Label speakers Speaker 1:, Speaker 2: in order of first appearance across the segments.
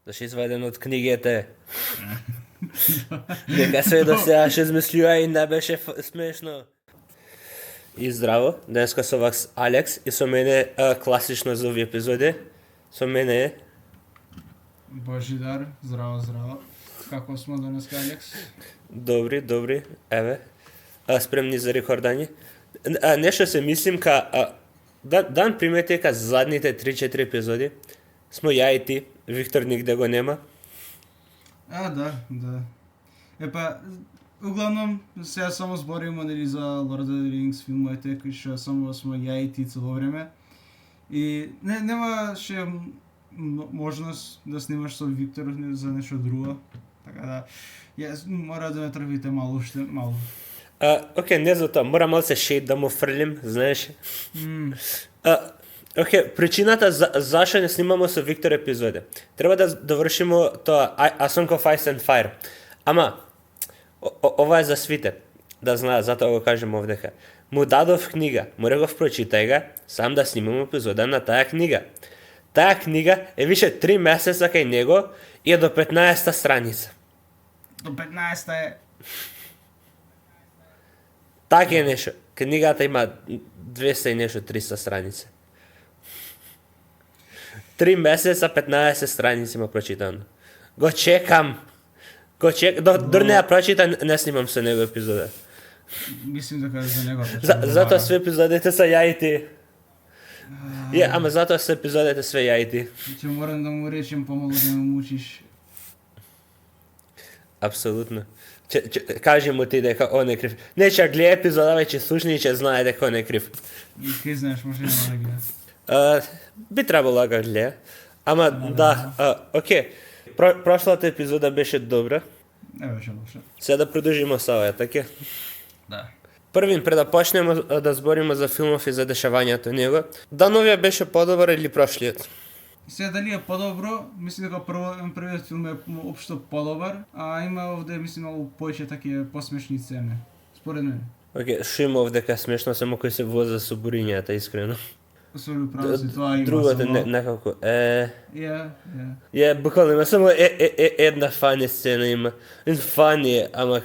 Speaker 1: Зашто изваден од книгите. Дека све до сега ше измислува и не беше смешно. И здраво, денеска со вас Алекс и со мене класично за овие епизоди. Со мене е
Speaker 2: Божидар, здраво. Како смо денеска, Алекс?
Speaker 1: Добри, еве. Спремни за рекордање. Нешто се мислим дан примети дека задните 3-4 епизоди смо ја и ти, Виктор нигде го нема.
Speaker 2: Да. Епа, углавном, сега само збориме нели за Lord of the Rings филмовите, кои што само смо ја и ти цело време. И немаше можност да снимаш со Виктор за нешто друго. Така да, јас мора да ме трпите малку.
Speaker 1: Океј, не за тоа, мора малце шејд да му фрлим, знаеш. Океј, причината зашто не снимамо со Виктор епизоди. Треба да довршимо тоа A Song of Ice and Fire. Ама, ова е за свите, да знаат, затоа го кажем овдека. Му дадов книга, море го прочитај га, сам да снимам епизода на таа книга. Таа книга е више 3 месеца кај него и е до 15-та страница.
Speaker 2: До 15-та е.
Speaker 1: Така е нешто. Книгата има 200 и нешто 300 страници. 3 месеца, 15 страници има прочитано. Го чекам. Дор не ја прочита, не снимам со него епизода.
Speaker 2: Мислим дека за него.
Speaker 1: Затоа све епизодите се ја и ти. Ама затоа се епизодите све ја и ти.
Speaker 2: Ќе морам да му речем помалку да ме мучиш.
Speaker 1: Апсолутно. Кажи му ти дека он е крив. Не, ќе гледа епизода, веќе слушни и ќе знае дека он е крив.
Speaker 2: Кај знаеш, може да гледа.
Speaker 1: Би требало да гледа. Ама да, окей. Прошлата епизода беше добра.
Speaker 2: Не беше лоша.
Speaker 1: Сега да продолжиме со ова, така?
Speaker 2: Да.
Speaker 1: Првин, пред да почнеме да збориме за филмов и за дешавањето него, да новиот беше подобар или прошлиот?
Speaker 2: Сега дали е подобро, мислам дека првиот филм е општо подобар, а има овде мислам многу повеќе такива посмешни сцени. Според мене.
Speaker 1: Океј, шо има овдека смешно, само кој се воза со бурињата, искрено.
Speaker 2: Особено прави тоа има.
Speaker 1: Другото некако
Speaker 2: Ја.
Speaker 1: буквално има само една фани сцена има. Фани, ама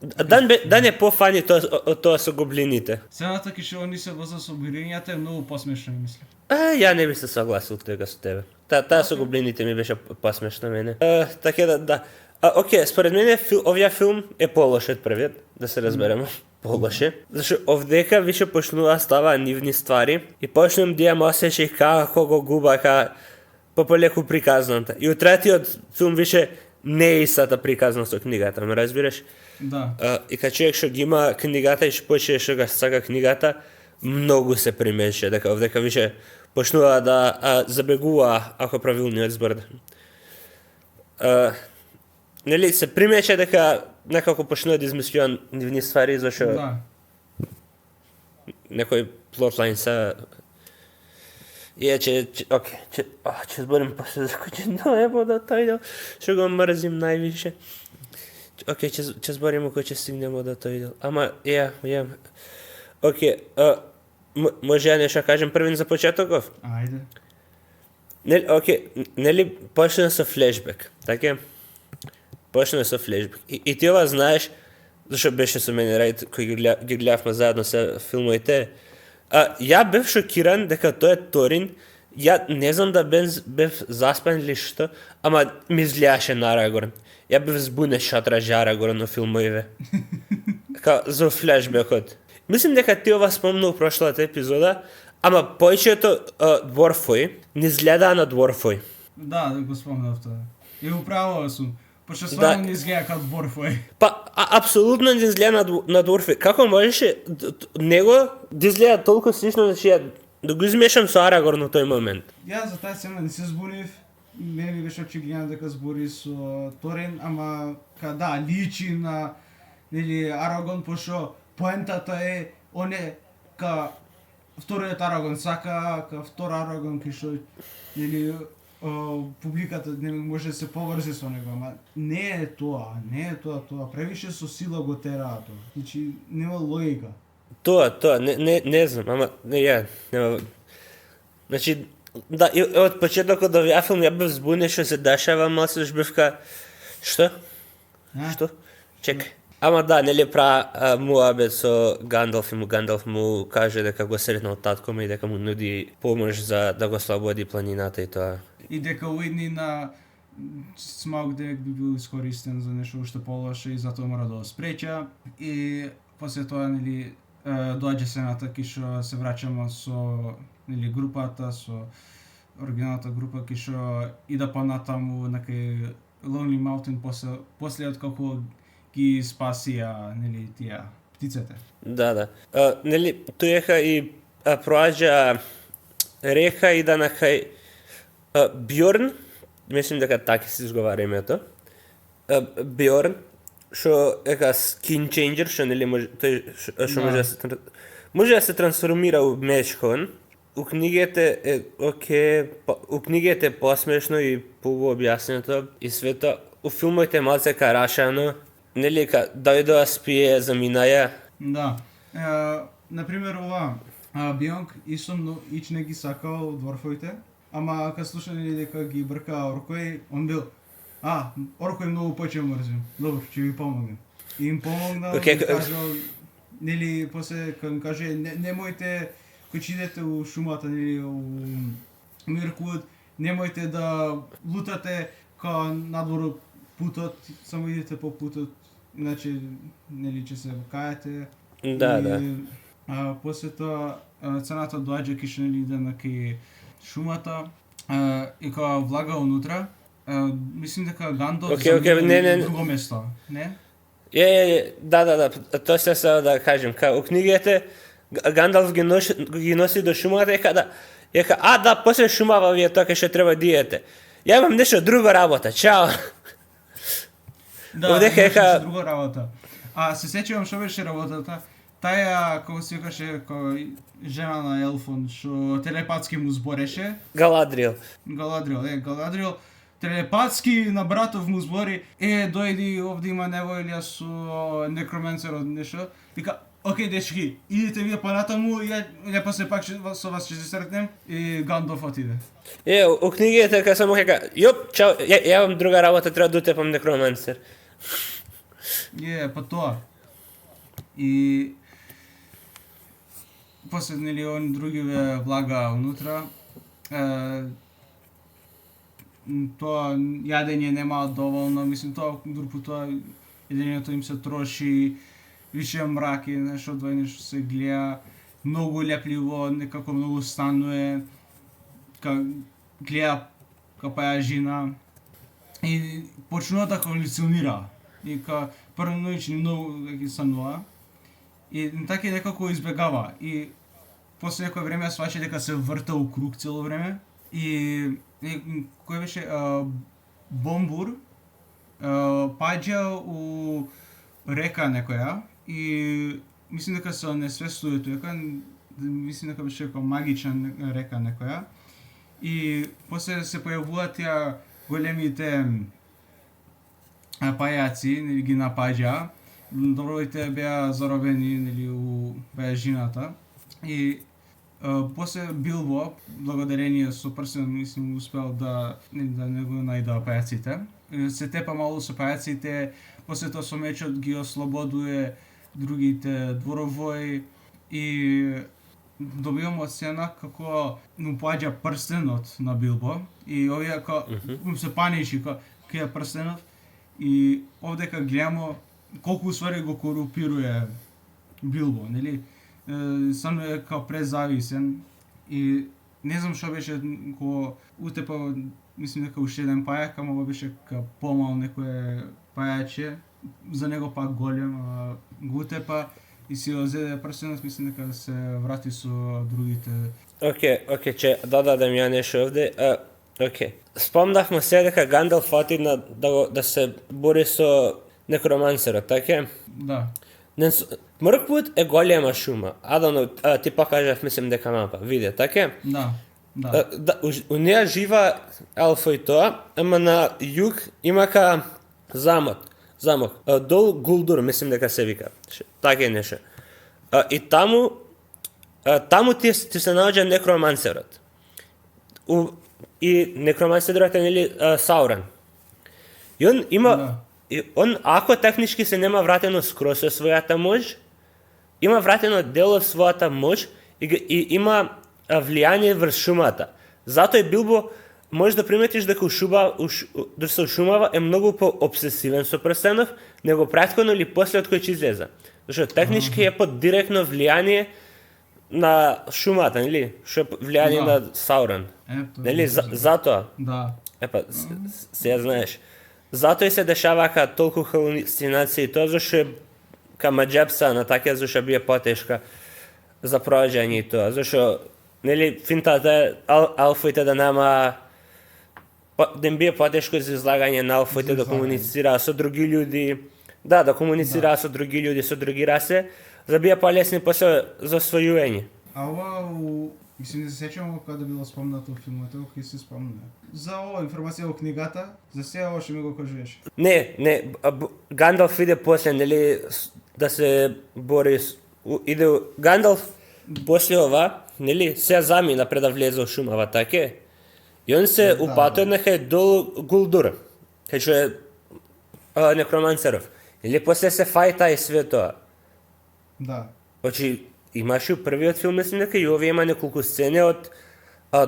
Speaker 1: Дан е по-фани тоа со гоблините.
Speaker 2: Сцената кај што они се возат со бурињата е многу посмешна, мислам.
Speaker 1: Ја не би се согласил тука со тебе. Таа со гоблините ми беше посмешна мене. Така да. Океј, според мене овој филм е полош од првиот, да се разбереме. Полоше. Зашто овдека више почнува става нивни ствари и почнем да имам осеќај како го губа, пополеку приказната. И од третиот филм више не е истата приказна со книгата, ме разбираш?
Speaker 2: Да.
Speaker 1: И кога човек што ги има книгата и што почне што ga сака книгата, многу се примеше, дека овдека више почнува да забегува, ако правилниот збор. Нели се примеше дека некако почнува да измислува нивни ствари, зашто
Speaker 2: Да.
Speaker 1: некој плотлайн се ќе зборим после за кој ќе дојде до тој дел, што го мрзим највише. Ќе збориме кој ќе стигнеме до тој дел. Ама, може ја нешто кажем првин за почетоков?
Speaker 2: Ајде.
Speaker 1: Нели почна со флешбек, така? Почна со флешбек. И ти ова знаеш, зашто беше со мене рај кој ги гледавме заедно се филмовите. Ја бев шокиран дека тој е Торин. Ја не знам да бев заспан или што, ама ми изгледаше на Арагорн. Ја бев збунен што тражи Арагорн на филмовиве. За флешбекот. Мислим дека ти ова спомнал прошлата епизода, ама повеќето дворфои не изгледаа на дворфои.
Speaker 2: Да, го спомнав тоа. И управо сум. Пошто стварно не изгледа како дворфој.
Speaker 1: Апсолутно не изгледа на дворфој. Како можеше него да изгледа толку слично, значи да го измешам со Арагорн на тој момент?
Speaker 2: Јас за таа сцена не се зборив. Мене ми беше очигледно дека збори со Торин, ама личи на нели Арагорн, пошто поентата е он е вториот Арагорн сака, втор Арагорн кој што нели публиката не може да се поврзе со него, ама не е тоа. Превише со сила го тераа тоа. Значи нема логика.
Speaker 1: Тоа, не знам, ама нема. Значи Да, и од почетокот до овој филм ја бев збунен што се дешава, ама се бевка што? Што? Чекај. Ама да, нели муабет со Гандалф и Гандалф му каже дека го сретнал таткоме и дека му нуди помош за да го слободи планината и тоа.
Speaker 2: И дека Уидни на Смаук Дек би бил искористен за нешто уште полоше и затоа мора да го спреча. И после тоа, нели, доаѓа сцената ки што се враќаме со, нели, групата, со оригиналната група ки што ида понатаму на кај Lonely Mountain после откако ги спасија, нели, тие птиците.
Speaker 1: Да. Нели, тоеха и проаѓа река и да на кај Бјорн, мислим дека така се изговара името. Бјорн, што ека skin changer, што нели може да се трансформира у мечкон. У книгите е у книгите е посмешно и поубаво објаснето и свето. У филмот е малце карашано. Нели дојдоа спие заминаја.
Speaker 2: Да. Например ова Бионг исто ич не ги сакал дворфовите, ама кога слуша, нели, дека ги брка Оркој, он бил Оркој многу повеќе мрзим. Добро, ќе ви помогнем. И им помогнал, кажал, нели, после кога им каже немојте кога идете у шумата, нели, у Мирквуд, немојте да лутате као надвор путот, само идете по путот, иначе, нели, ќе се каете.
Speaker 1: Да.
Speaker 2: После тоа цената доаѓа ки што, нели, иде на кај шумата и кога влага унутра, мислим дека Гандалф
Speaker 1: не.
Speaker 2: друго место, не?
Speaker 1: Да, тоа се да кажем, у книгите Гандалф ги носи до шумата и да, после шумава вие тоа кај што треба да идете. Ја имам нешто друга работа, чао.
Speaker 2: Да, нешто друга работа. Се сеќавам што беше работата. Таја, како се викаше, жена на Елфон, што телепатски му збореше.
Speaker 1: Галадриел,
Speaker 2: телепатски на братов му збори, дојди овде има неволја со некроменцерот нешто. Вика, окей, дечки, идете вие понатаму, ја после пак со вас ќе се сретнем, и Гандалф отиде.
Speaker 1: У книгите дека само чао, ја имам друга работа, треба да утепам некроменцер.
Speaker 2: Па тоа. И после, нели, он други влага унутра. Тоа јадење нема доволно, мислим, тоа друг тоа јадењето им се троши, више мрак и нешто нешто се гледа, многу лепливо, некако многу стануе, гледа пајажина и почнува да халюцинира. И првноќни многу ги санува. И така некако избегава. И после некој време сваќа дека се врта у круг цело време. И кој беше Бомбур паѓа у река некоја и мислим дека се онесвестува тука, мислим дека беше магична река некоја. И после се појавуваат тие големите пајаци, нели, ги напаѓа. Добровите беа заробени, нели, у пајажината. И после Билбо, благодарение со прсен, мислим, успел да не го најда пајаците. Се тепа малку со пајаците, после тоа со мечот ги ослободуе другите дворовои и добиваме сцена како му поаѓа прстенот на Билбо и овие се паничи кај прстенот и овдека гледаме колку ствари го корупируе Билбо, нели? Само е као презависен и не знам што беше кога утепа, мислим дека уште еден пајак, ама ова беше као помал некое пајаче, за него пак голем, го утепа и си озеде прстенот, мислим дека се врати со другите.
Speaker 1: Океј, че додадам ја нешто овде. Спомнавме се дека Гандалф оти да се бори со некромансерот, така?
Speaker 2: Да.
Speaker 1: Мрквуд е голема шума. Ти покажав, мислим дека мапа, виде, така?
Speaker 2: Да.
Speaker 1: У неја жива Елфо и тоа, ама на југ има замок. Дол Гулдур, мислим дека се вика. Така е нешто. И таму ти се наоѓа некромансерот. и некромансерот е нели Саурон. И он има
Speaker 2: Да.
Speaker 1: и он ако технички се нема вратено скроз со својата моќ, има вратено дел од својата моќ и има влијание врз шумата. Затоа и Билбо можеш да приметиш дека да се шумава е многу по-обсесивен со прстенов него претходно или после од кој ќе излезе. Зашто технички е под директно влијание на шумата, нели? Што е влијание
Speaker 2: Да.
Speaker 1: на Саурон.
Speaker 2: Ето.
Speaker 1: Нели затоа
Speaker 2: Да.
Speaker 1: епа сега знаеш. Затоа и се дешава толку халуцинации, тоа зашто е камаџепса на така зашто бие потешка за проаѓање и тоа, зашто нели финтата е алфите да нема да им бие потешко за излагање на алфите да комуницира со други луѓе, да комуницира со други луѓе, со други расе, за бие полесни после за освојување.
Speaker 2: А ова мислам не се сеќавам кога да било спомнато во филмот, кога се спомна. За ова информација во книгата, за сега ова што ми го кажуваш.
Speaker 1: Не, Гандалф иде после, нели, да се бори иде Гандалф после ова, нели, се замина пред да влезе во шумава, така? И он се
Speaker 2: Да,
Speaker 1: упатува нехај до Гулдур, кај што е некромансеров. Или после се фајта и све тоа.
Speaker 2: Да.
Speaker 1: Значи, имаше првиот филм, мислам дека и овие има неколку сцени од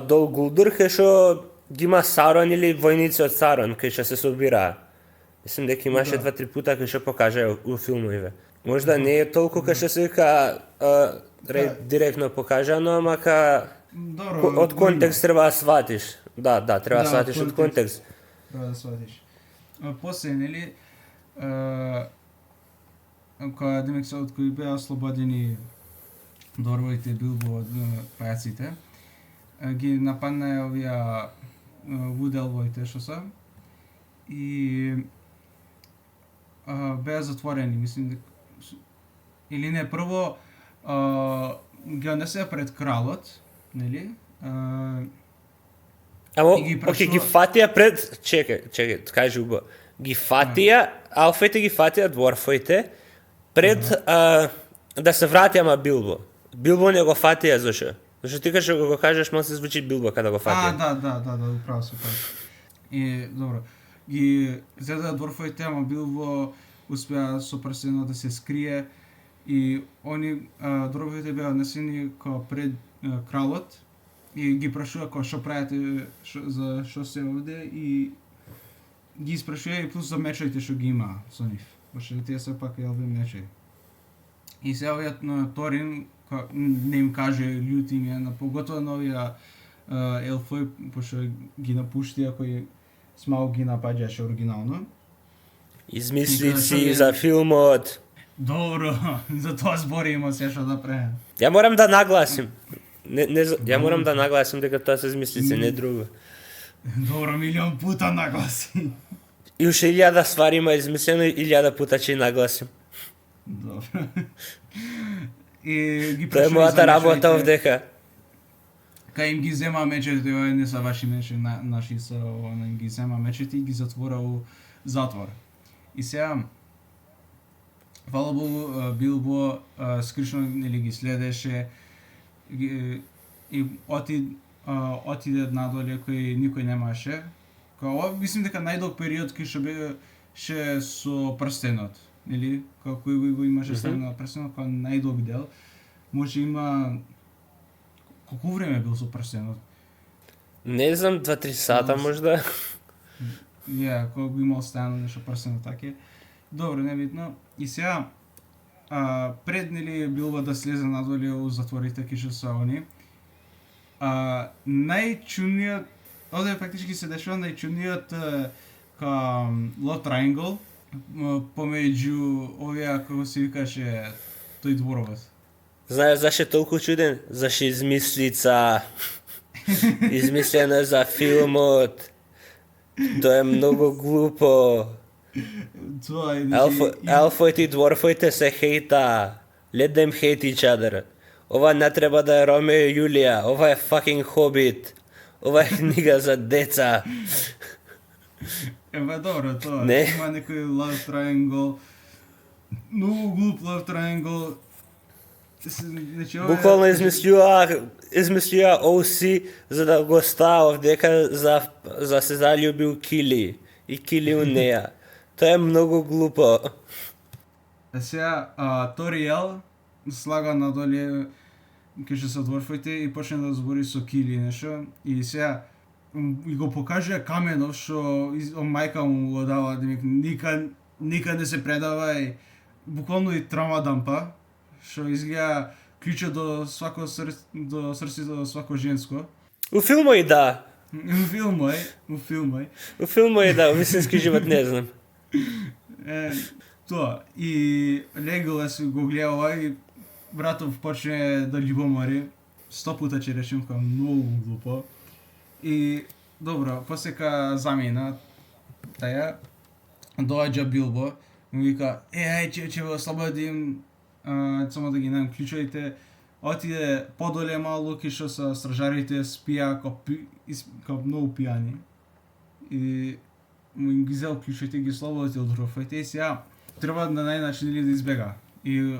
Speaker 1: Дол Гулдур, кај што ги има Сарон или војници од Сарон, кај што се собираа. Мислам дека имаше
Speaker 2: Да.
Speaker 1: 2-3 пута кај што покажа у филмовиве. Можда не е толку кај што се вика директно покажано, ама
Speaker 2: Добро.
Speaker 1: од контекст треба да сватиш. Да, треба да
Speaker 2: Да,
Speaker 1: сватиш од контекст.
Speaker 2: Треба да сватиш. После, нели, кога демек се од кои беа ослободени Дорвоите Билбо од пајаците, ги нападна овие Вуделвоите што се и беа затворени, мислим дека или не, прво ги однесеа пред кралот, нели?
Speaker 1: Ама,
Speaker 2: И ги
Speaker 1: окей, ги
Speaker 2: прашува-
Speaker 1: фатија пред... Чекај, кажи убаво. Ги фатија, алфите ги фатија дворфоите, пред да се врати ама Билбо. Билбо не го фатија, зашо? Зашто ти кога го кажеш, може се звучи Билбо кога го фатија.
Speaker 2: Да, управо се прави. И, добро, ги зеда дворфоите, ама Билбо успеа со прстено да се скрие и они дворфоите беа однесени као пред кралот и ги прашува као што правите, за што се овде и ги испрашува и плюс за мечовите што ги има со нив. Пошто тие се пак елви мечеви. И се овиот на Торин не им каже љути им е на поготово на овие елфои, пошто ги напуштија кои Смауг ги напаѓаше оригинално.
Speaker 1: Измисли
Speaker 2: И
Speaker 1: си
Speaker 2: кажа,
Speaker 1: за филмот.
Speaker 2: Добро, за тоа збориме се што да правиме.
Speaker 1: Ја морам да нагласим. Ја морам да нагласим дека тоа се измислици, не друго.
Speaker 2: Добро, милион пута нагласи.
Speaker 1: И уште 1000 ствари има измислено и 1000 пута ќе нагласим.
Speaker 2: Добро. И ги
Speaker 1: Тоа е
Speaker 2: прашува
Speaker 1: мојата работа овдека.
Speaker 2: Кај им ги зема мечите, ова не са ваши мечи, наши са, ова им ги зема мечите и ги затвора у затвор. И сега, фала Богу, Билбо скришно нели ги следеше и отиде надоле кој никој немаше. Ова мислим дека најдолг период кој што беше со прстенот, нели? Како го имаше ставено на прстенот, како најдолг дел. Може има колку време бил со прстенот?
Speaker 1: Не знам, 2-3 сата можда.
Speaker 2: Кога го имал ставено нешто прстенот така. Добро, небитно. И сега пред нели Билбо да слезе надоле у затворите кај што се они. Најчудниот овде фактички се дешава најчудниот love triangle помеѓу овие како се викаше тој дворовот.
Speaker 1: Знаеш зашто е толку чуден? Зашто измислица. Измислено за филмот. Тоа е многу глупо.
Speaker 2: Тоа е
Speaker 1: Елфоите и дворфоите се хейта. Let them hate each other. Ова не треба да е Ромео и Јулија. Ова е fucking Хобит. Ова е книга за деца.
Speaker 2: Ева добро, тоа.
Speaker 1: Не.
Speaker 2: Има некој love triangle. Многу глуп love triangle. Значи,
Speaker 1: Буквално измислија OC за да го ставав дека за се заљубил Кили и Кили у неја. Тоа е многу глупо.
Speaker 2: Сега Ториел слага надоле кај се дворфите и почне да збори со Кили нешто и сега и го покажува Каменов што мајка му го дава никад не се предава и буквално и трама дампа што изгледа клучот до срцето до свако женско.
Speaker 1: У филмој да.
Speaker 2: У филмој.
Speaker 1: У филмој да, у вистински живот не знам.
Speaker 2: Тоа. И Леголас го гледа ова и братов почне да љубомори. 100 пута ќе речем како многу глупо. И добро, после ка замина таја доаѓа Билбо и му вика ќе го ослободим само да ги најдам клучовите. Отиде подоле малку кај што са стражарите спија како многу пијани. И му ги зел клучовите и ги ослободи од рофите и сега треба на најначин или да избега. И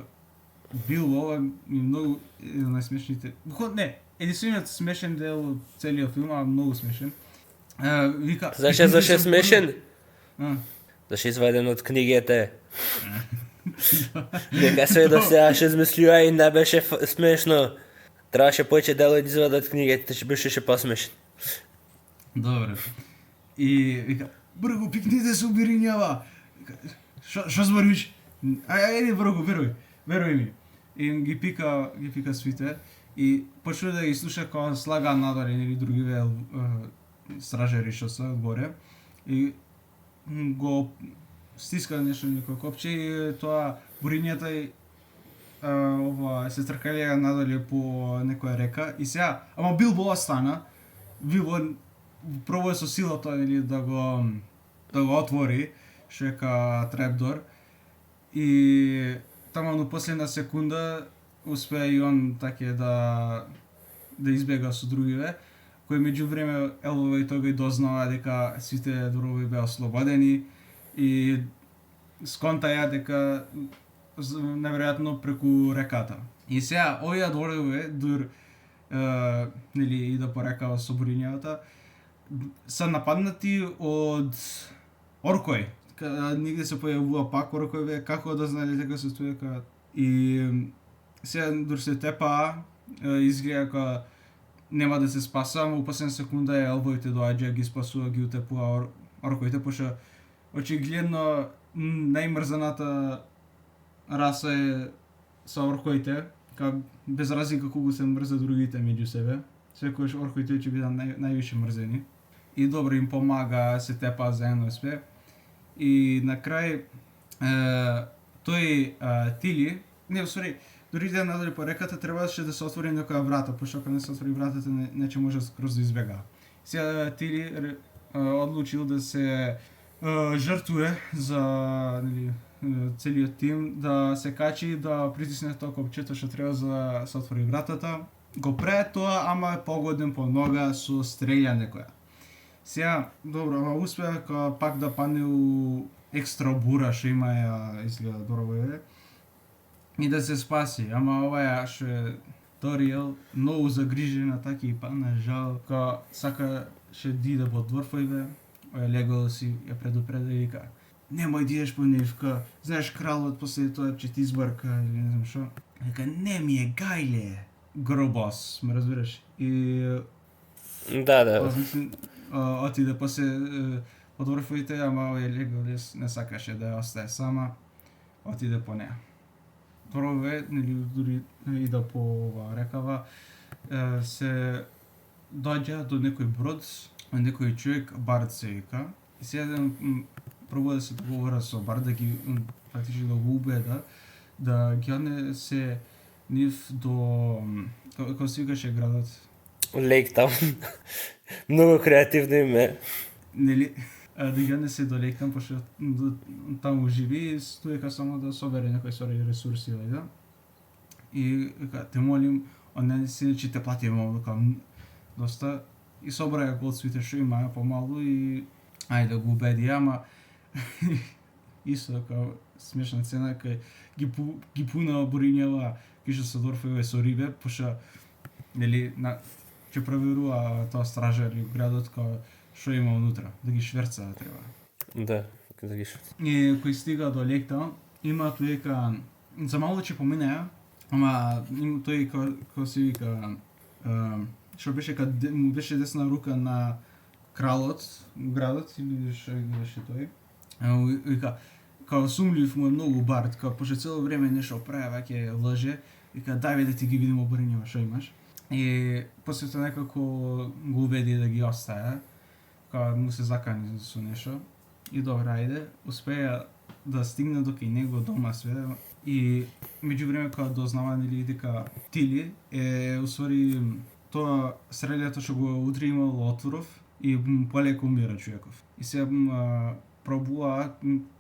Speaker 2: Билбо е многу најсмешните. Не, единствениот смешен дел од целиот филм, а многу смешен. Вика.
Speaker 1: Зашто е смешен? Зашто изваден од книгите. Дека све до сега ше измислија и не беше смешно. Требаше повеќе дел да извадат книгите, ќе беше посмешен.
Speaker 2: Добре. И вика, бргу, пикните се убиринјава. Шо збориш? Ајде бргу, веруј ми. И ги пика свите и почнува да ги слуша кога слага надоле или другиве стражари што се горе и го стиска нешто некој копче и тоа бурињата се тркалија надоле по некоја река и сега, ама Билбо остана, Билбо пробува со силата или да го отвори, што е ка трепдор и таму на последна секунда успеа и он таке да избега со другиве, кој меѓувреме елвове и тој го дознава дека сите дворови беа ослободени и сконтаја дека неверојатно преку реката. И сега овие дворове дур нели ида по река со бурињата се нападнати од оркој. Нигде се појавува пак оркове, како да знали дека се стоека и сега дур се тепаа изгледа дека нема да се спаса, но у последна секунда елбоите доаѓа ги спасува, ги утепува орковите, пошто очигледно најмрзаната раса е со орковите, без разлика колку се мрзат другите меѓу себе, секогаш орковите ќе бидат највише мрзени. И добро им помага, се тепаа заедно све. И на крај тој Тили, не, усвари, дори да надоле по реката требаше да се отвори некоја врата, пошто ако не се отвори вратата не ќе може скроз да избега. Сега Тили одлучил да се жртвуе за нели целиот тим, да се качи да притисне тоа копчето што треба за да се отвори вратата. Го прави тоа, ама е погоден по нога со стрелја некоја. Сега, добро, ама успеа пак да падне у екстра бура што има изгледа доровоје и да се спаси, ама оваа што е Ториел многу загрижена така и падна жал, сака ше диде во дворфојве, Леголас ја предупреди и вика немој да идеш по нив, знаеш кралот после тоа ќе ти избрка или не знам што. Вика не ми е гајле, гробос, ме разбираш? И
Speaker 1: Да.
Speaker 2: Отиде после од дворфоите, ама Леголас не сакаше да ја остае сама, отиде по неа. Дворове, нели дури ида по рекава, се доаѓа до некој брод, некој човек Бард се вика, и сега пробува да се договора со Бард да ги практично да го убеда да ги однесе нив до како се викаше градот?
Speaker 1: Лейктаун. Многу креативно име.
Speaker 2: Нели да ги однесе до Лейктаун, пошто таму живи и тука само да собере некои ресурси да. И те молим, однеси че те платиме доста и собраја голцвите што има помалу и ајде да го убеди, ама исто како смешна цена кај ги пуна бурињава кише се дорфове со рибе, пошто нели ќе проверува тоа стражар и градот што има внутра, да ги шверца треба.
Speaker 1: Да, да ги шверца.
Speaker 2: И кој стига до лекта, има туека за мало ќе поминеа, ама тој кој се вика што беше му беше десна рука на кралот, градот или што беше тој. Вика као сумлив му е многу бард, као пошто цело време нешто прави, ваќе лаже, вика дај да ти ги видиме обрнева што имаш. И после тоа некако го уведи да ги оставя, као му се закани со нешто. И добра, ајде, успеа да стигне до кај него дома све и меѓувреме кога дознава нели дека Тили е усвари тоа стрелјето што го утре имал отворов и полеку умира човеков. И се пробува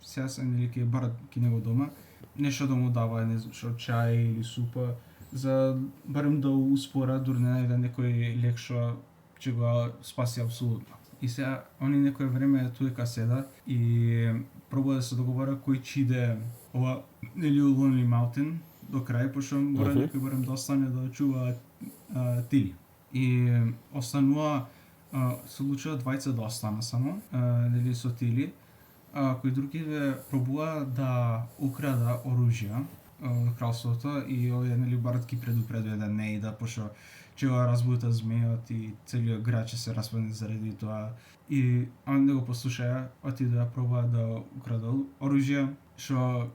Speaker 2: сега се нели ке барат ки него дома нешто да му дава, не знам што чај или супа за барем да успора дури не најде некој лек што ќе го спаси апсолутно. И сега они некое време туека седа и пробува да се договора кој ќе иде ова нели Lonely Mountain до крај, пошто мора некој барем да остане да чува Тили. И останува се одлучува двајца да остана само, нели со Тили, кои други пробува да украда оружја од кралството и овие нели барат ги предупредува да не ида, пошто ќе го разбута змејот и целиот град ќе се распадне заради тоа. И он не го послушаја, отидоа пробува да украда оружје, што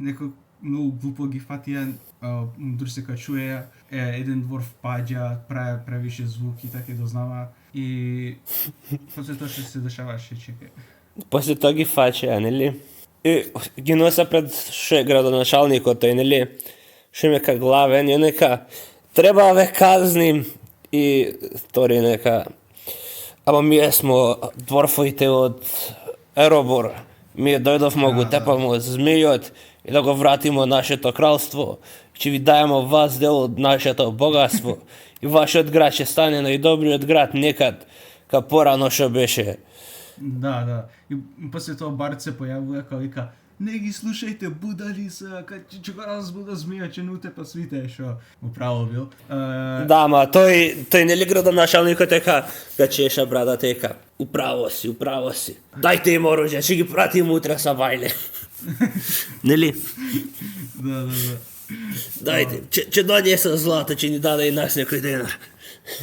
Speaker 2: некој многу глупо ги фатија, дури се качуеја, еден дворф паѓа, правише звук и така дознава и после тоа што се дешаваше, чекај.
Speaker 1: После тоа ги фачеа, нели? И ги носа пред што е градоначалникот тој, нели? Што ме ка главен, и нека треба да ве казним и тори нека ама ние смо дворфоите од Еробор. Ние дојдовме го тепамо змејот и да го вратиме нашето кралство. Ќе ви дајемо вас дел од нашето богатство и вашиот град ќе стане најдобриот град некад ка порано што беше.
Speaker 2: Да. И после тоа Барт се појавува као вика не ги слушајте будали се, ќе го разбуда змеја, ќе не утепа свите, што управо бил.
Speaker 1: Да, ма тој нели градоначалникот ека да чеша брадата ека. Управо си. Дајте им оружје, ќе ги пратим утре са бајле. Нели?
Speaker 2: Да.
Speaker 1: Дајте, ќе донесе злато, ќе ни даде и нас некој денар.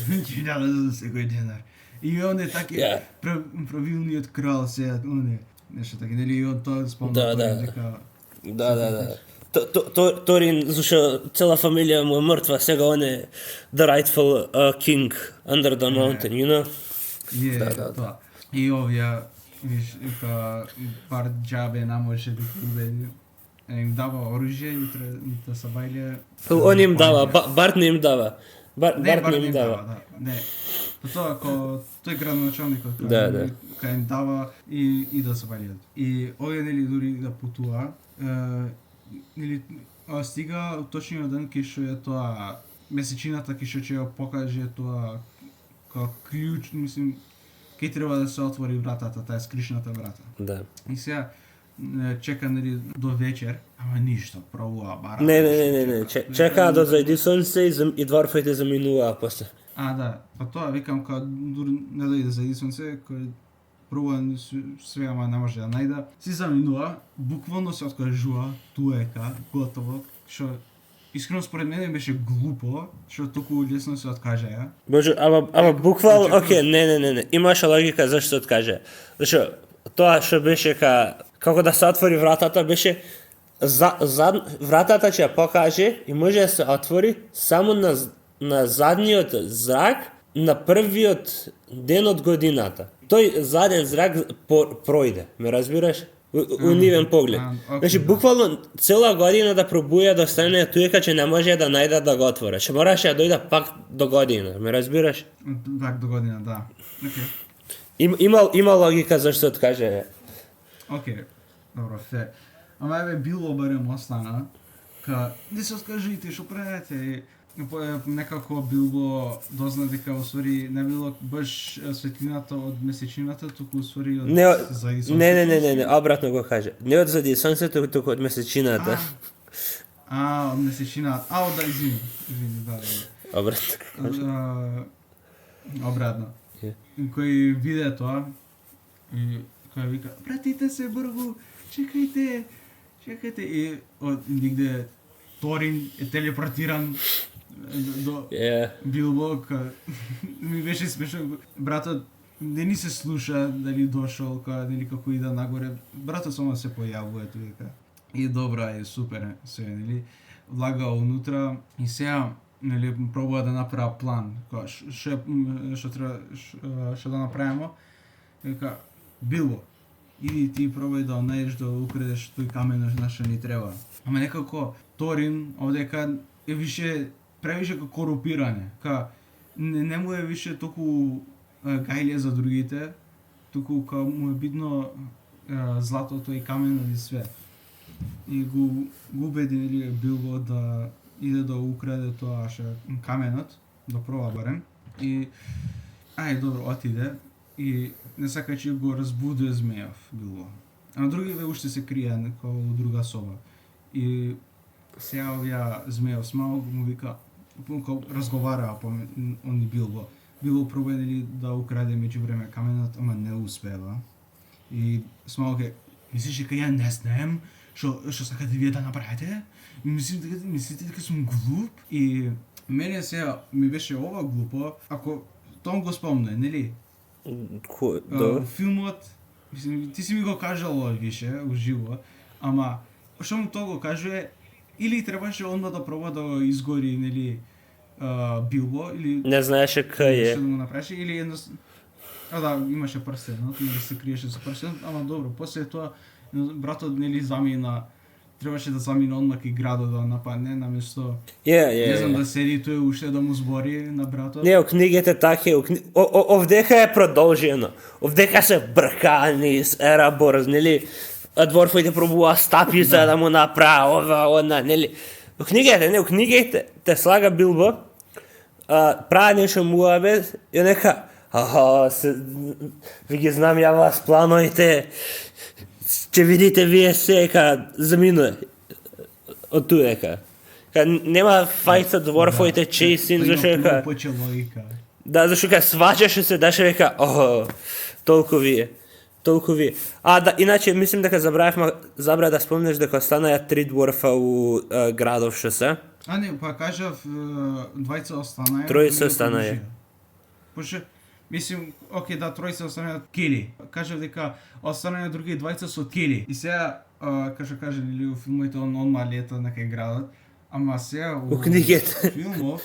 Speaker 2: Ќе даде за секој денар. И он е таки правилниот крал сега, он нешто така, нели он тоа спомна дека
Speaker 1: Да. Торин, зашо цела фамилија му е мртва, сега он е the rightful king under the mountain, you know?
Speaker 2: Да. И овие, виж, бар джабе наможе да ги убеди. Им дава оружје и да се бајле.
Speaker 1: Он им дава, Барт не им дава. Барт не им дава.
Speaker 2: Не. Тоа ако тој градоначалникот кај им дава и да се бајле. И овие нели дури да путува, нели стига точниот ден кај што е тоа месечината кај што ќе ја покаже тоа како клjuč, мислим, кај треба да се отвори вратата, таа скришната врата.
Speaker 1: Да.
Speaker 2: И сега чека нели до вечер, ама ништо, пробува бара.
Speaker 1: Не. Чекаа да зајди сонце и дворфите заминуваа после.
Speaker 2: Да. Па тоа викам кога дури не дојде зајди сонце, кој пробува све, ама не може да најда. Си заминува, буквално се откажува, туека, готово, што искрено според мене беше глупо, што толку лесно се откажаја.
Speaker 1: Боже, ама буквално, окей, не. Имаше логика зашто се откаже. Зашто тоа што беше како да се отвори вратата беше вратата ќе ја покаже и може да се отвори само на задниот зрак на првиот ден од годината. Тој заден зрак пројде, ме разбираш? Унивен поглед. Значи, буквално цела година да пробуја да остане туека, че не може да најдат да го отворат. Че мораше да дојда пак до година, ме разбираш?
Speaker 2: Пак до година, да.
Speaker 1: Има логика зашто се откаже.
Speaker 2: Океј, добро, фе. Ама еве било барем остана, не се откажите, што правите? Некако Билбо дозна дека усвари не било баш светлината од месечината, туку усвари од зајди сонцето.
Speaker 1: Не, обратно го каже. Не од зајди сонцето, туку од месечината.
Speaker 2: Месечина. Да, извини, да.
Speaker 1: Обратно.
Speaker 2: Обратно. Кој виде тоа и кој вика, пратите се бргу, чекајте. И од нигде Торин е телепортиран до Билбо, ми беше смешно. Братот не ни се слуша дали дошол, нели како ида нагоре. Братот само се појавува тука. И добра е, супер се, нели. Влага унутра и сега, нели, пробува да направи план. Што треба да направиме. Вика, Билбо, иди ти пробај да најдеш да украдеш тој камен на што ни треба. Ама некако Торин овдека е превише корупиране. Не му е више толку гајле за другите, туку му е бидно златото и каменот и све. И го убеди Билбо да иде да украде тоа каменот, да проба барем. И добро, отиде и не сака че го разбудува змејов Билбо. А другите уште се крие некако во друга соба. И сега овие змејов Смауг му вика, разговараа он и Билбо. Билбо пробува да украде меѓувреме каменот, ама не успева. И Смауг мислиш дека ја не знаем што сакате вие да направите? Мислите дека сум глуп? И мене сега ми беше ова глупо, ако Том го спомне, нели? Филмот, ти си ми го кажал више, уживо, ама што му тоа го кажува, или требаше онда да проба да го изгори, нели, Билбо, или...
Speaker 1: Не знаеше кај е.
Speaker 2: Што да му направеше, или едноставно... имаше прстенот, или се криеше со прстенот, ама добро, после тоа, братот, нели, требаше да замине одмак и градот да нападне, наместо... Не знам, да седи тој уште да му збори на братот.
Speaker 1: Не, книгите така е, овдека е продолжено. Овдека се бркани с Ерабор, нели, дворфоите пробува стапи за да му направи ова, нели. У книгите те слага Билбо, прави нешто муабет и нека, ви ги знам ја вас плановите, ќе видите вие се, заминуе од туека. Нема фајт со дворфоите чейсин, зашто дека... Да, зашто дека сваќаше се, даше века, толку вие. Иначе, мислим дека забрав да спомнеш дека останаја 3 дворфа у градов што се.
Speaker 2: Не, кажав, двајца останаја.
Speaker 1: Тројца останаја.
Speaker 2: Пошто, мислим, тројца останаја Кели. Кажав дека останаја други двајца со Кели. И сега, каже, нели, у филмовите онма лета некај градот, ама сега у
Speaker 1: книгите.
Speaker 2: Филмов...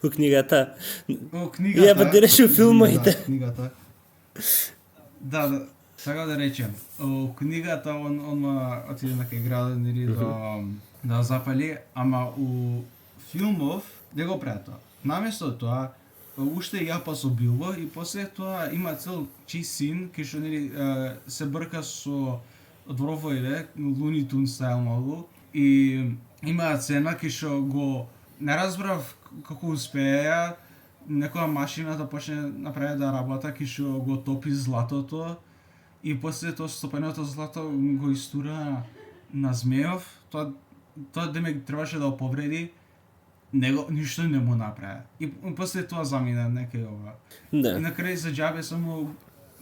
Speaker 1: У книгата.
Speaker 2: Ја
Speaker 1: ба диреш у филмовите.
Speaker 2: Книгата. Да, сега да речем, у книгата онма отиде некај градот, нели, да запали, ама у филмов не го прави тоа. Наместо тоа, уште јапа со Билбо и после тоа има цел син кој што, нели, се брка со дворфоите, Луни Тун стайл малку, и има цена кој што го не разбрав како успеа некоја машина да почне направи да работа кој што го топи златото и после тоа стопеното злато го истура на змејов. Тоа демек требаше да го повреди, ништо не му направи. И после тоа замина некај ова.
Speaker 1: Да.
Speaker 2: И на крај за џабе само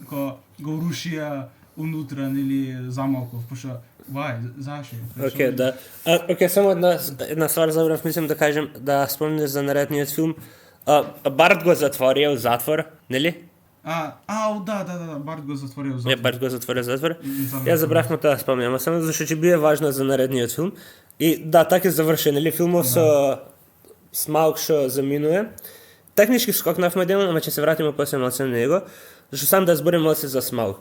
Speaker 2: го рушија унутра, нели, замалков, пошто зашо?
Speaker 1: Само една ствар забрав, мислам да кажем, да спомнеш за наредниот филм. Барт го затворија у затвор, нели?
Speaker 2: Да, Барт го затворија у затвор.
Speaker 1: Барт го затворија у затвор. Ја забравме тоа да спомнам, само зашто ќе биде важно за наредниот филм. И да, така е завршен, нели, филмов со Смауг што заминува. Технички скокнавме дел, ама ќе се вратиме после малце на него, зашто сам да зборим малце за Смауг.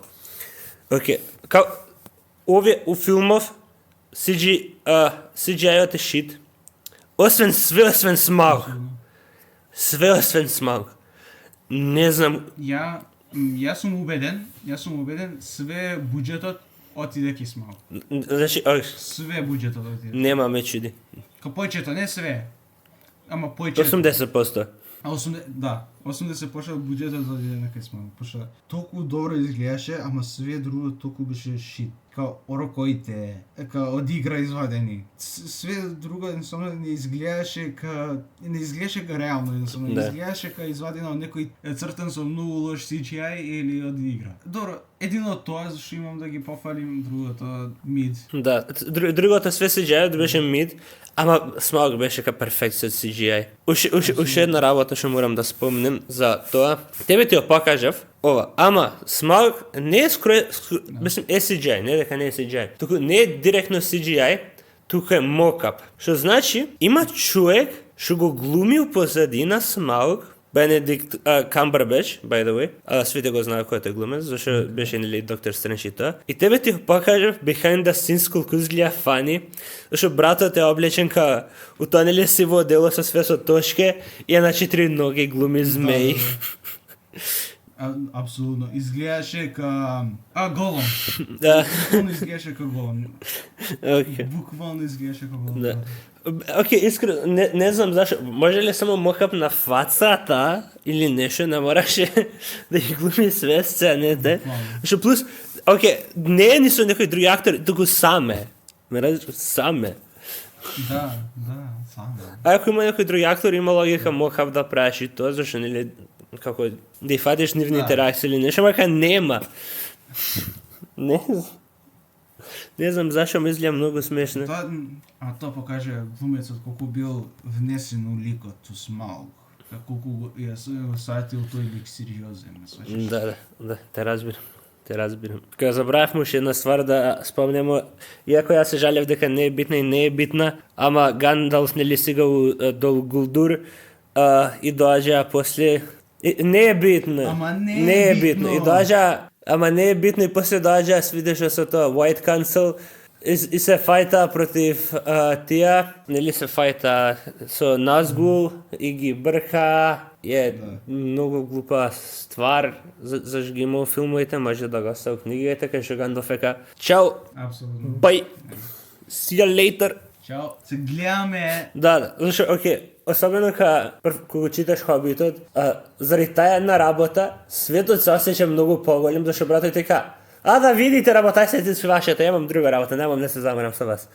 Speaker 1: Овие у филмов CGI-от е шит. Освен Смауг. Све освен Смауг. Не знам.
Speaker 2: Јас сум убеден, све буџетот отиде ки Смауг.
Speaker 1: Значи,
Speaker 2: све буџетот отиде.
Speaker 1: Нема ме чуди.
Speaker 2: Појчето, не све. Ама појчето.
Speaker 1: 80%.
Speaker 2: Да. освен да се почел буџетот за одиде кај Смаук, пошто толку добро изгледаше, ама све друго толку беше шит. Као орокоите, као од игра извадени. Све друго едноставно не изгледаше ка реално, едноставно
Speaker 1: Да.
Speaker 2: изгледаше ка извадено од некој цртан со многу лош CGI или од игра. Добро, едино тоа зашто имам да ги пофалим, другото мид.
Speaker 1: Да, другото све CGI беше мид, ама Смаук беше ка перфекција од CGI. Уште една работа што морам да спомнем за тоа. Тебе ти ја покажав ова, ама Смаук не е мислам е CGI, не дека не е CGI. Туку не е директно CGI, туку е мокап. Што значи има човек што го глумил позадина Смаук, Benedict Cumberbatch, by the way. Сите го знаат кој е тој глумец, зашто беше нели Доктор Стрендж и тоа. И тебе ти го покажав behind the scenes колку изгледа фани, зашто братот е облечен ка у тоа нели сиво дело со све со точке и е на 4 ноги глуми змеи.
Speaker 2: Апсолутно. Изгледаше ка... Голом.
Speaker 1: Да.
Speaker 2: Буквално изгледаше ка Голом.
Speaker 1: Окей.
Speaker 2: Буквално изгледаше ка Голом.
Speaker 1: Да. Окей, искрено, не знам зашо, може ли само мокап на фацата или нешто, не мораше да ги глуми све сцените. Што плюс, окей, не е ни со некој други актор, туку саме. Ме разбираш, саме.
Speaker 2: Да, само.
Speaker 1: А ако има некој други актор, има логика мокап да правиш и тоа, зашто нели како да ја фатиш нивни интеракции или нешто, мака нема. Не знам зашо ми изгледа многу смешно.
Speaker 2: Тоа покаже глумецот колку бил внесен у ликот у Смаук. Колку ја сатил тој лик сериозен, ме сваќаш?
Speaker 1: Да, те разбирам. Кога забравивме уште една ствар да спомнеме, иако јас се жалев дека не е битна и не е битна, ама Гандалф нели сега у Дол Гулдур и доаѓа после не е битно.
Speaker 2: Ама не е битно.
Speaker 1: И доаѓа, ама не е битно и после доаѓа свидеше со тоа White Council и се фајта против тие, нели се фајта со Назгул и ги брка. Е многу глупа ствар зашто ги има филмовите, може да го остави книгите, кај што Гандалф ека чао,
Speaker 2: Апсолутно.
Speaker 1: bye, see you later.
Speaker 2: Чао. Се гледаме.
Speaker 1: Да, зашто, окей, особено кога го читаш Хобитот, заради таа една работа, светот се осеќа многу поголем, зашто братот така, да видите, работајте си вашата, имам друга работа, немам да се замерам со вас.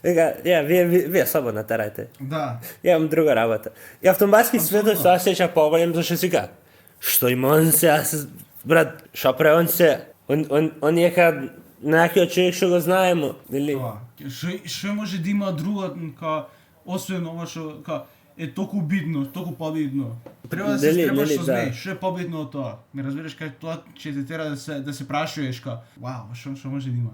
Speaker 1: Вика, вие слободно терајте.
Speaker 2: Да.
Speaker 1: Имам друга работа. И автоматски светот се осеќа поголем, зашто си ка, што има он се, брат, шо пре он се, он е ка некој човек што го знаеме, нели?
Speaker 2: Што може да има друго освен ова што е толку битно, толку побитно. Треба да се стребаш со змеј, што е побитно од тоа? Ме разбираш кај тоа ќе те тера да се прашуваш вау, што може да има?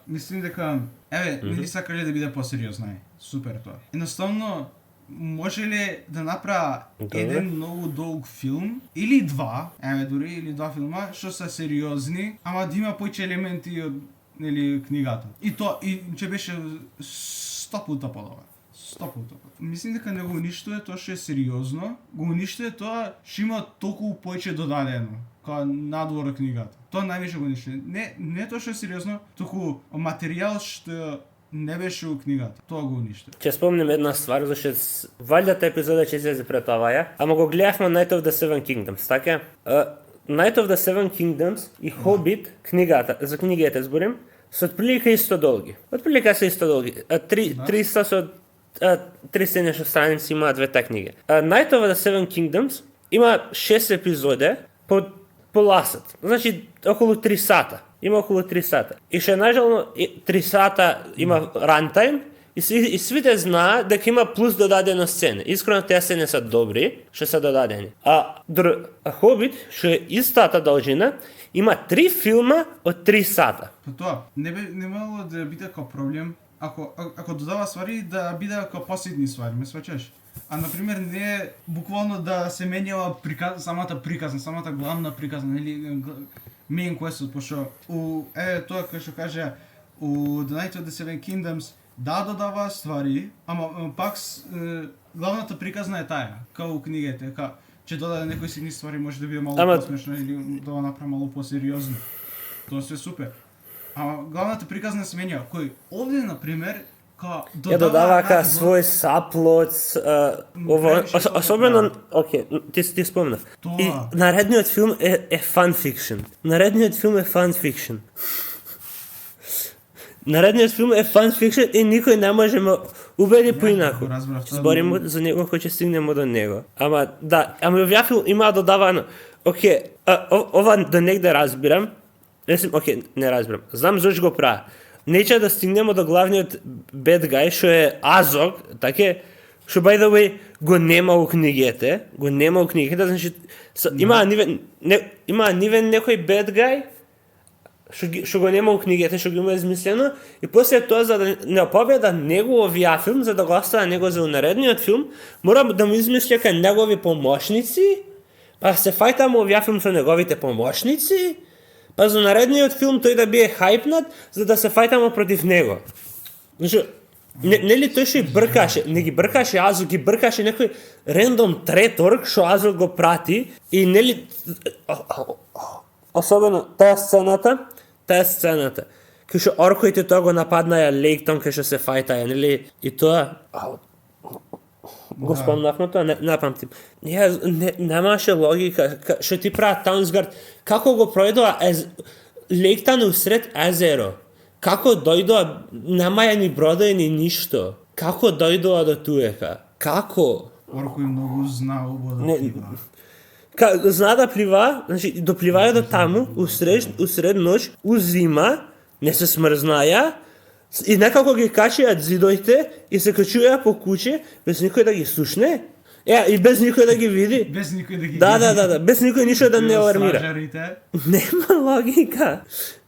Speaker 2: Мислим дека нели сакале да биде посериозна, супер тоа. Едноставно може ли да направа еден многу долг филм или два, или два филма што се сериозни, ама да има повеќе елементи од нели книгата. И тоа ќе беше 100 пута подобро. 100 пута. Мислим дека не го уништува тоа што е сериозно, го уништува тоа што има толку повеќе додадено као надвор од книгата. Тоа највише го уништува. Не тоа што е сериозно, туку материјал што не беше у книгата. Тоа го уништува.
Speaker 1: Ќе спомнем една ствар, зашто валјата епизода ќе излезе пред оваа, ама го гледавме Night of the Seven Kingdoms, така? Night of the Seven Kingdoms и Hobbit, книгата, за книгите зборим, се отприлика исто долги. Отприлика се исто долги. 300 со 300 нешто страници имаат двете книги. Night of the Seven Kingdoms има 6 епизоди по поласат. Значи околу 3 сата. Има околу 3 сата. И што е најжално 3 сата има рантайм и свите знаат дека има плюс додадено сцени. Искрено тие сцени се добри, што се додадени. Хобит, што е истата должина, има 3 филма од 3 сата.
Speaker 2: Па тоа, не мало да биде како проблем ако додава ствари да биде како посетни ствари, ме сваќаш? Например, не буквално да се менјава самата главна приказна, или main quest, пошто тоа кај што кажа у The Night of the Seven Kingdoms додава ствари, ама пак главната приказна е таа, као у книгите, ќе додаде некои ситни ствари, може да биде малку посмешно или да го направи малку посериозно. Тоа се супер. Ама главната приказна се менја, кој овде, например,
Speaker 1: ја додава ка свој саплот, особено, окей, ти спомнав. И наредниот филм е фан фикшн. Наредниот филм е фан фикшн и никој не може ме убеди поинаку. Зборимо за него кој ќе стигнемо до него. Ама овој филм има додавано. Окей, ова до негде разбирам. Не разбирам. Знам зошто го прават. Нече да стигнемо до главниот bad guy, што е Азог, така, што by the way го нема у книгите, значи има нивен некој bad guy што го нема у книгите, што го има измислено, и после тоа за да не победа него овие филм, за да го оставя него за наредниот филм, мора да му измисли кај негови помошници, па се фајтаме овие филм со неговите помошници, па за наредниот филм тој да бие хајпнат, за да се фајтаме против него. Значи, нели тој што бркаше, не ги бркаше Азог, ги бркаше некој рендом третор што Азог го прати, и нели особено таа сцената, кај што орковите тоа го нападнаја Лейтон, кај што се фајтаја, нели, и тоа го спомнавме тоа, не памтим. Немаше логика, што ти прават Таунсгард, како го пројдоа Лейтон усред езеро, како дојдоа, немаја ни бродови ни ништо, како дојдоа до туека, како?
Speaker 2: Оркој многу знаа да плива.
Speaker 1: Зна да плива, значи допливаја до таму, усред ноќ, узима, не се смрзнаја, и некако ги качиат зидоите и се качуваја по куќе без никој да ги слушне. И без никој да ги види.
Speaker 2: Без никој да ги
Speaker 1: Да, без никој ништо да не алармира.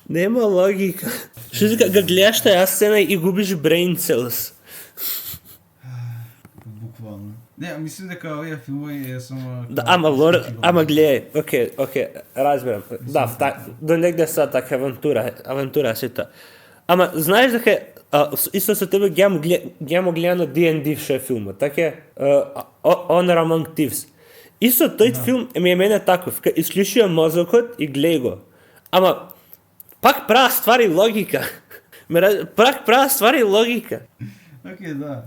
Speaker 1: Нема логика. Што си га гледаш таа сцена и губиш brain cells.
Speaker 2: Буквално. Не, мислам дека овие филмови е само...
Speaker 1: Ама гледај, окей, разбирам. До негде са така авантура сета. Ама знаеш дека исто со тебе геамо гледано D&D што е филмот, така Honor Among Thieves. Исто тој филм е мене таков, исклучија мозокот и глеј го. Ама пак права ствари логика.
Speaker 2: Окей, да.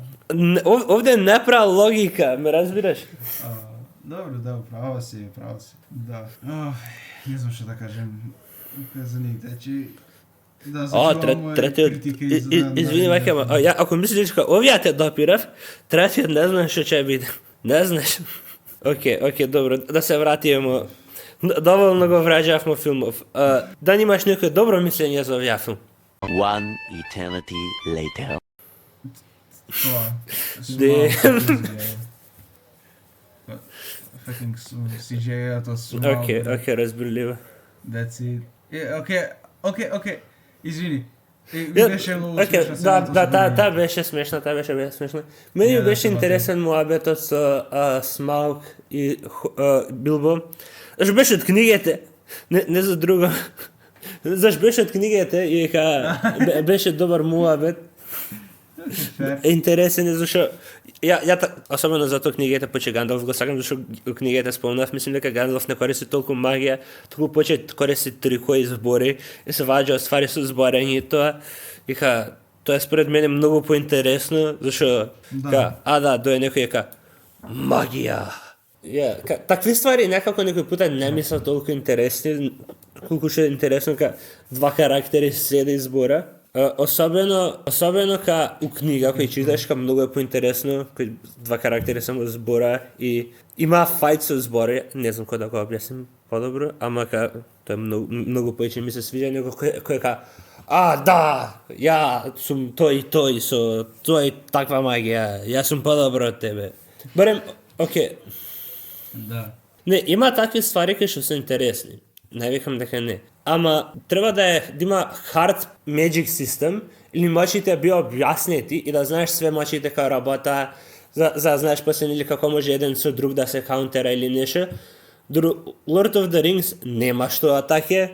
Speaker 1: Овде не права логика, ме разбираш?
Speaker 2: Добро, да, права си. Да. Не знам што да кажем за нив, течи... Третиот, извини вака, ако мислиш дека овие те допирав, третиот не знам што ќе биде. Не знаеш. Окей, добро, да се вратиме. Доволно го враđавме филмов. Да имаш некој добро мислење за овие филм?
Speaker 3: One eternity later.
Speaker 2: Тоа. Fucking CGI-ато сумал.
Speaker 1: Окей, разбирливо.
Speaker 2: That's it. Окей. Извини. Беше многу смешна.
Speaker 1: Таа беше смешна. Мене беше интересен муабетот со Смаук и Билбо. Зашто беше од книгите, не за друго. Зашто беше од книгите и беше добар муабет. Интересен е зашто ја особено за тоа книгите поче Гандалф го сакам зашто книгите спомнав, мислам дека Гандалф не користи толку магија, туку поче користи трикови збори и се ваѓаат ствари со зборење и тоа. Тоа е според мене многу поинтересно зашто дое некој ека магија. Такви ствари некако некој пута не ми се толку интересни, колку што е интересно два карактери седи и збора. Особено у книга кој читаш, многу е поинтересно, кој два карактери само збора и има фајт со збори, не знам кој да го објасним подобро, ама тоа е многу повеќе ми се свиѓа него кој ја сум тој со тој таква магија, јас сум подобро од тебе. Барем, окей.
Speaker 2: Да.
Speaker 1: Не, има такви ствари кои што се интересни. Не викам дека не. Ама треба да има hard magic system или мачите би објаснети и да знаеш све мачите како работа, за да знаеш после или како може еден со друг да се каунтера или нешто. Lord of the Rings нема што атаке.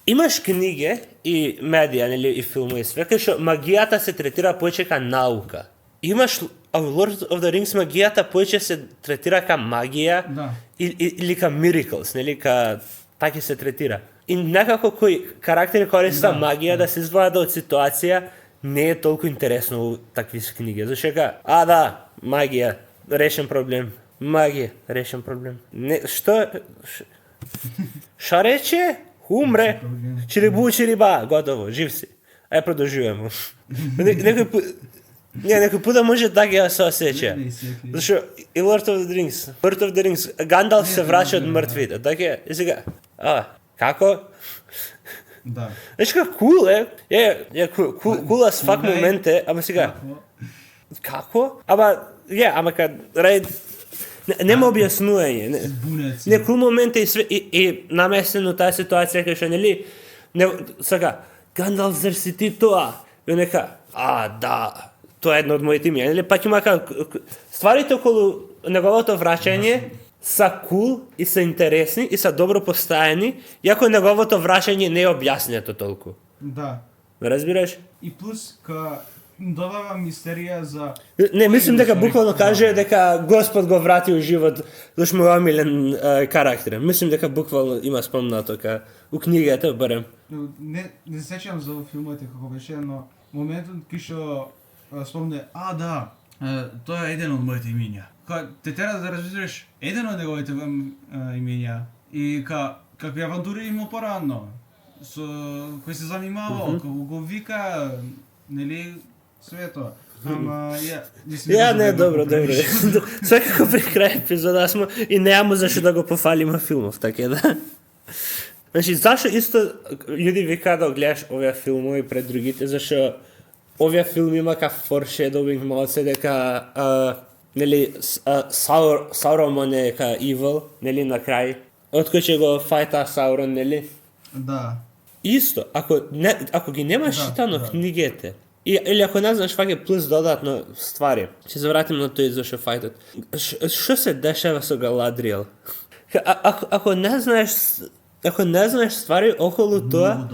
Speaker 1: Имаш книги и медија, нели, и филми и све, кај што магијата се третира повеќе ка наука. Имаш Lord of the Rings магијата повеќе се третира ка магија или ка miracles, нели, така се третира. И некако кој карактери користа магија да се изваде од ситуација не е толку интересно у такви книги. Зашто ка, да, магија, решен проблем. Магија, решен проблем. Не, што рече? Умре. Чирибу, готово, жив си. Ај продолжуваме. Некој пуда може така ја се осеќа. Зашто и Lord of the Rings, Гандалф се враќа од мртвите. Така и сега. Како?
Speaker 2: Да.
Speaker 1: Знаеш како кул е? Кул as fuck момент е, ама сега. Како? Ама кад нема објаснување. Не кул момент е и наместено таа ситуација кај што нели сега Гандалф зар си ти тоа? И нека да. Тоа е едно од моите имиња, нели? Пак има стварите околу неговото враќање са кул и са интересни и са добро поставени, иако неговото враќање не е објаснето толку.
Speaker 2: Да.
Speaker 1: Разбираш?
Speaker 2: И плюс добава мистерија за...
Speaker 1: Не, мислим дека буквално каже дека Господ го врати у живот, зашто му е омилен карактер. Мислим дека буквално има спомнато у книгата барем.
Speaker 2: Не сеќавам за филмот како беше, но моментот кога што спомне, да, тоа е еден од моите имиња. Те тера да разбереш еден од неговите имиња и какви авантури има порано, со кој се занимавал, го вика, нели, све тоа. Ама
Speaker 1: не, добро. Секако при крај епизода смо и немамо зашто да го пофалиме филмов, така да. Значи, зашто исто луѓе вика да гледаш овие филмови пред другите, зашто овие филми има foreshadowing малце дека нели Саурон е evil, нели на крај. Откој ќе го фајта Саурон, нели?
Speaker 2: Да.
Speaker 1: Исто, ако ги немаш читано книгите, или ако не знаеш ваќе плюс додатно ствари, ќе се вратим на тој зашто фајтот. Што се дешава со Галадриел? Ако не знаеш ствари околу тоа,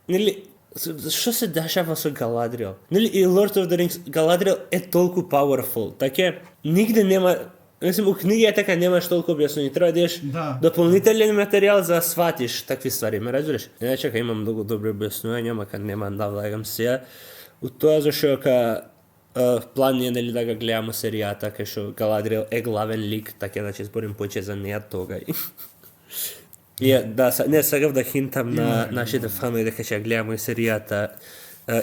Speaker 1: нели што се дешава со Галадриел? Нели и Lord of the Rings, Галадриел е толку powerful, така нигде нема, мислам, у книги така немаш толку објаснување, треба да имаш дополнителен материјал за да сватиш такви ствари, ме разбираш? Не чека, имам многу добри објаснувања, ама кад нема да влагам сега. У тоа зашто план е нели да го гледаме серијата кај што Галадриел е главен лик, така да ќе зборим повеќе за неа тогај. Не сакав да хинтам на нашите фанови дека ќе гледаме серијата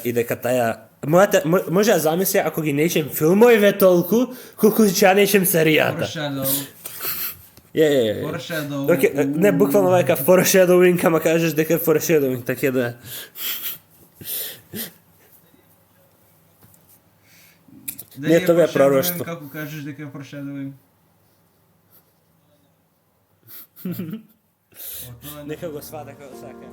Speaker 1: и дека таја може да замисля ако ги нечем филмовите толку колку ќе ја нечем серијата. Не буквално вака foreshadowing, ама кажеш дека е foreshadowing, така да. Не, тоа е пророштво.
Speaker 2: Како кажеш дека е foreshadowing?
Speaker 1: Нека го свата како сака.